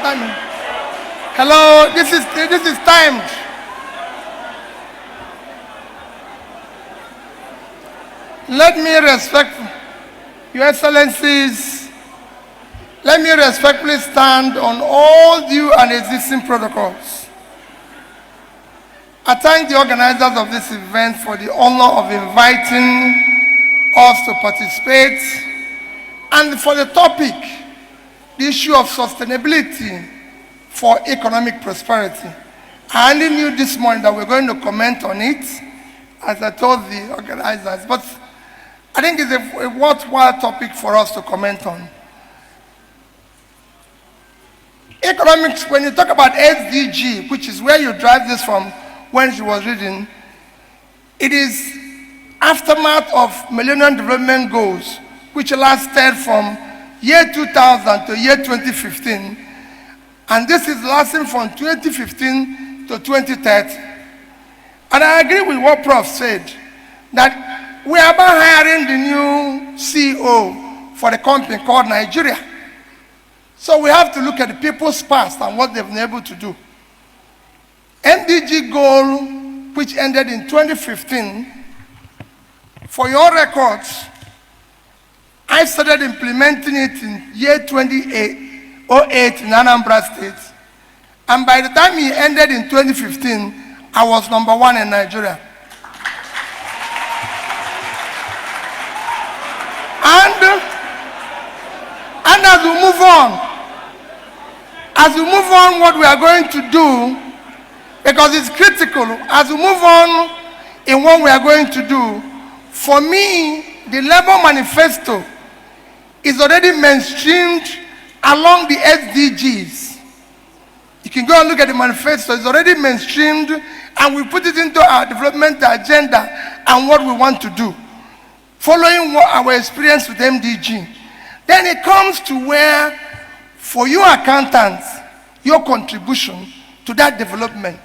time. Hello, this is timed. Let me respect Your Excellencies. Let me respectfully stand on all due and existing protocols. I thank the organizers of this event for the honor of inviting us to participate, and for the topic, the issue of sustainability for economic prosperity. I only knew this morning that we're going to comment on it, as I told the organizers, but I think it's a worthwhile topic for us to comment on. Economics, when you talk about SDG, which is where you drive this from when she was reading, it is aftermath of Millennium Development Goals, which lasted from year 2000 to year 2015. And this is lasting from 2015 to 2030. And I agree with what Prof said, that we are about hiring the new CEO for the company called Nigeria. So we have to look at the people's past and what they've been able to do. MDG goal, which ended in 2015, for your records, I started implementing it in year 2008 in Anambra State. And by the time it ended in 2015, I was #1 in Nigeria. And as we move on, what we are going to do, because it's critical, as we move on in what we are going to do, for me, the Labour Manifesto is already mainstreamed along the SDGs. You can go and look at the manifesto, it's already mainstreamed, and we put it into our development agenda and what we want to do, following our experience with MDG. Then it comes to where, for you accountants, your contribution to that development.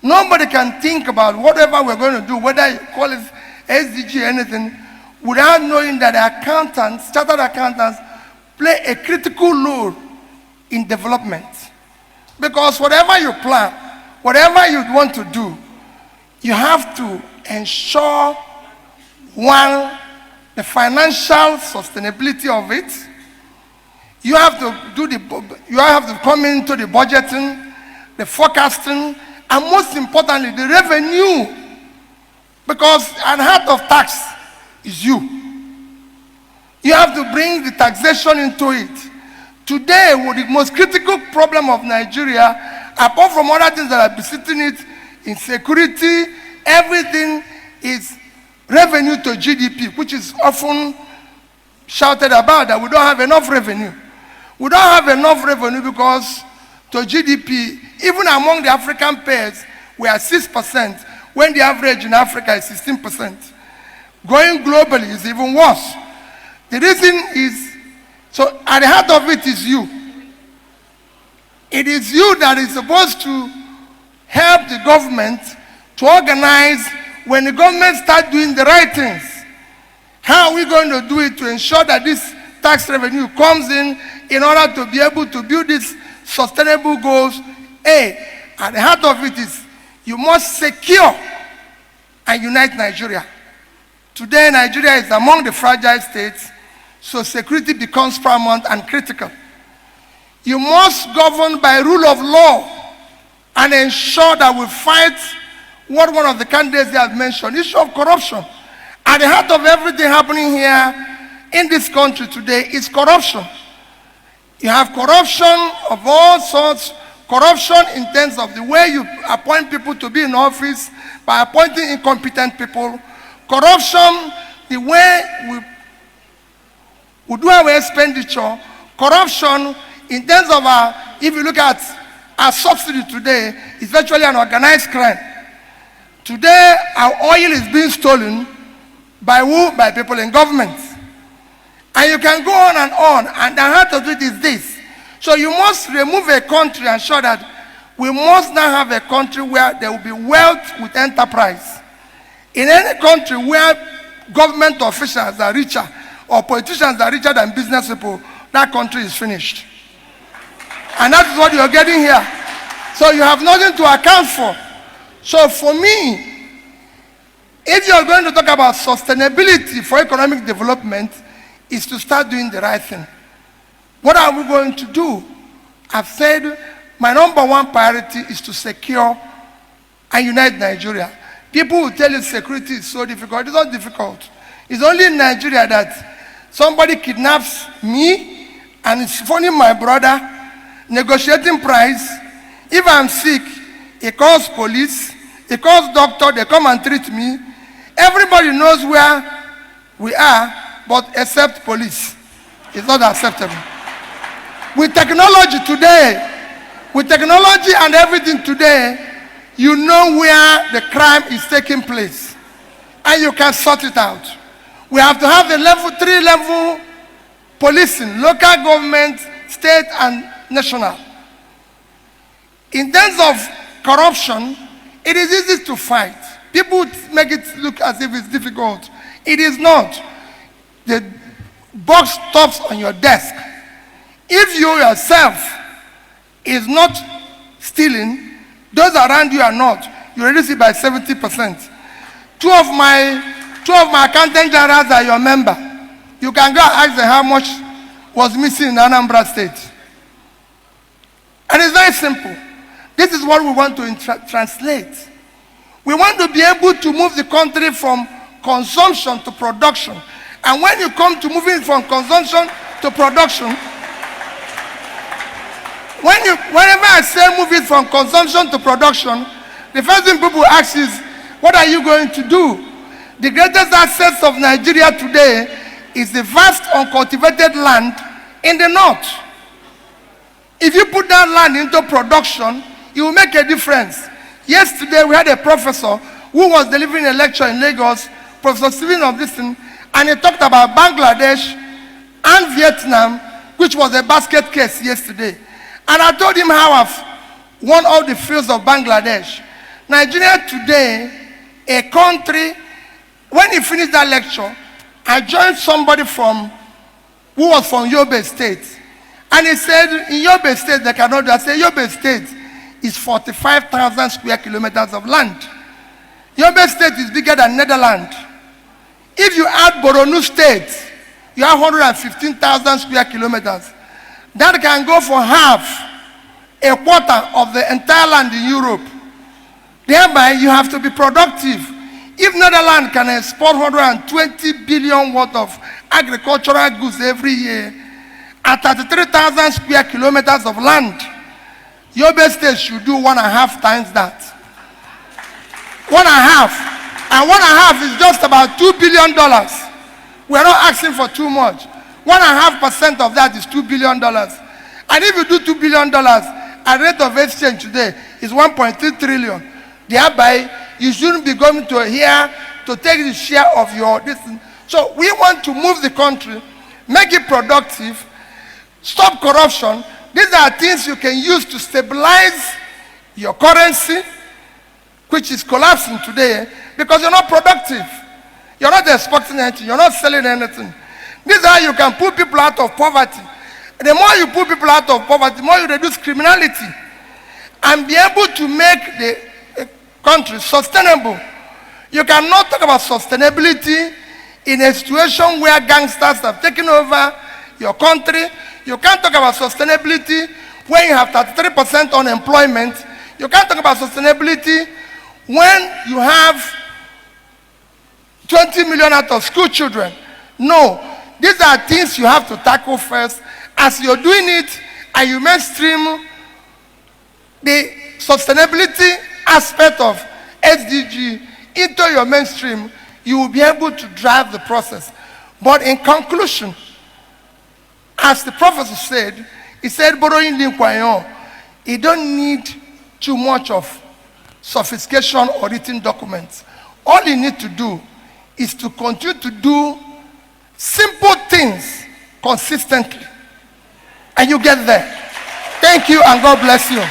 Nobody can think about whatever we're going to do, whether you call it SDG or anything, without knowing that accountants, chartered accountants, play a critical role in development. Because whatever you plan, whatever you want to do, you have to ensure, one, the financial sustainability of it. You have to come into the budgeting, the forecasting, and most importantly, the revenue. Because at the heart of tax is you. You have to bring the taxation into it. Today, the most critical problem of Nigeria, apart from other things that are besetting it, insecurity, everything is revenue to GDP, which is often shouted about that we don't have enough revenue. We don't have enough revenue because to GDP, even among the African pairs, we are 6%, when the average in Africa is 16%. Going globally is even worse. The reason is, so at the heart of it is you. It is you that is supposed to help the government to organize when the government starts doing the right things. How are we going to do it to ensure that this tax revenue comes in order to be able to build these sustainable goals? At the heart of it is you must secure and unite Nigeria. Today, Nigeria is among the fragile states, so security becomes paramount and critical. You must govern by rule of law and ensure that we fight what one of the candidates have mentioned, issue of corruption. At the heart of everything happening here in this country today is corruption. You have corruption of all sorts, corruption in terms of the way you appoint people to be in office, by appointing incompetent people, corruption, the way we do our expenditure, corruption in terms of if you look at our subsidy today, it's virtually an organized crime. Today, our oil is being stolen by who? By people in government. And you can go on, and the heart of it is this. So you must remove a country and show that we must now have a country where there will be wealth with enterprise. In any country where government officials are richer or politicians are richer than business people, that country is finished. And that is what you're getting here. So you have nothing to account for. So for me, if you're going to talk about sustainability for economic development, is to start doing the right thing. What are we going to do? I've said my number one priority is to secure and unite Nigeria. People will tell you security is so difficult. It's not difficult. It's only in Nigeria that somebody kidnaps me and is phoning my brother, negotiating price. If I'm sick, he calls police, he calls doctor, they come and treat me. Everybody knows where we are, but except police. It's not acceptable. With technology today, with technology and everything today, you know where the crime is taking place. And you can sort it out. We have to have the three-level policing, local government, state, and national. In terms of corruption, it is easy to fight. People make it look as if it's difficult. It is not. The box stops on your desk. If you yourself is not stealing, those around you are not. You reduce it by 70%. Two of my accountant generals are your member. You can go and ask them how much was missing in Anambra State. And it's very simple. This is what we want to translate. We want to be able to move the country from consumption to production. And when you come to moving from consumption to production, whenever I say move it from consumption to production, the first thing people ask is, what are you going to do? The greatest assets of Nigeria today is the vast uncultivated land in the north. If you put that land into production, it will make a difference. Yesterday, we had a professor who was delivering a lecture in Lagos, Professor Stephen of this thing, and he talked about Bangladesh and Vietnam, which was a basket case yesterday. And I told him how I've won all the fields of Bangladesh. Nigeria today, a country, when he finished that lecture, I joined somebody who was from Yobe State. And he said, in Yobe State, they cannot do. I said, Yobe State is 45,000 square kilometers of land. Yobe State is bigger than Netherlands. If you add Borno State, you have 115,000 square kilometers. That can go for half, a quarter of the entire land in Europe. Thereby, you have to be productive. If Netherlands can export 120 billion worth of agricultural goods every year, at 33,000 square kilometers of land, Yobe State should do 1.5 times that. 1.5. And 1.5 is just about $2 billion. We're not asking for too much. 1.5% of that is $2 billion. And if you do $2 billion, at rate of exchange today is 1.3 trillion. Thereby, you shouldn't be going to here to take the share of your distance. So we want to move the country, make it productive, stop corruption. These are things you can use to stabilize your currency, which is collapsing today because you're not productive. You're not exporting anything. You're not selling anything. This is how you can pull people out of poverty. The more you pull people out of poverty, the more you reduce criminality and be able to make the country sustainable. You cannot talk about sustainability in a situation where gangsters have taken over your country. You can't talk about sustainability when you have 33% unemployment. You can't talk about sustainability when you have 20 million out of school children. No, these are things you have to tackle first. As you're doing it and you mainstream the sustainability aspect of SDG into your mainstream, you will be able to drive the process. But in conclusion, as the professor said, he said, borrowing Linkwayon, you don't need too much of sophistication or written documents. All you need to do is to continue to do simple things consistently. And you get there. Thank you and God bless you.